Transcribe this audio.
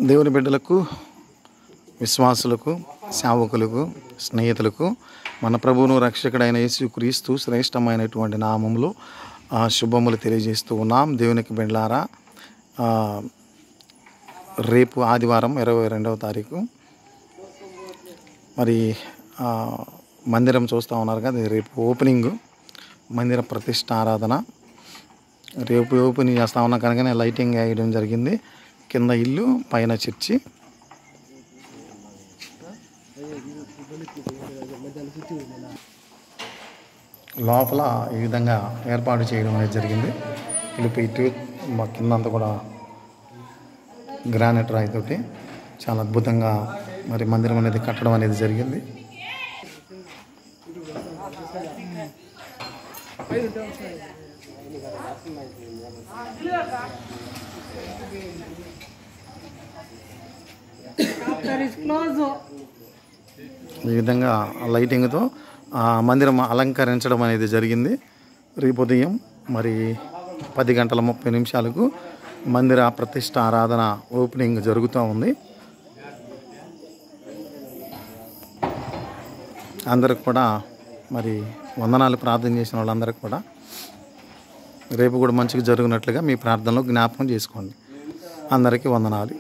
దేవుని బిడ్డలకు, విశ్వాసులకు, సేవకులకు, స్నేహితులకు మన ప్రభువును రక్షకుడైన యేసుక్రీస్తు శ్రేష్టమైనటువంటి నామములో శుభములు తెలియజేస్తూ ఉన్నాం. దేవునికి బిడ్డలారా, రేపు ఆదివారం 22వ తారీఖు మరి మందిరం చూస్తూ ఉన్నారు కదా, రేపు ఓపెనింగ్, మందిర ప్రతిష్ట ఆరాధన రేపు ఓపెనింగ్ చేస్తూ ఉన్నాం. కనుకనే లైటింగ్ వేయడం జరిగింది. కింద ఇల్లు, పైన చర్చి. లోపల ఈ విధంగా ఏర్పాటు చేయడం అనేది జరిగింది. ఇటు మా కిందంతా కూడా గ్రానైట్ రాయితోటి చాలా అద్భుతంగా మరి మందిరం అనేది కట్టడం అనేది జరిగింది. ఈ విధంగా లైటింగ్తో మందిరం అలంకరించడం అనేది జరిగింది. రేపు ఉదయం మరి 10:30 మందిర ప్రతిష్ట ఆరాధన ఓపెనింగ్ జరుగుతూ ఉంది. అందరికి కూడా మరి వందనాలు. ప్రార్థన చేసిన వాళ్ళందరికీ కూడా రేపు కూడా మంచిగా జరిగినట్లుగా మీ ప్రార్థనలో జ్ఞాపకం చేసుకోండి. అందరికీ వందనాలు.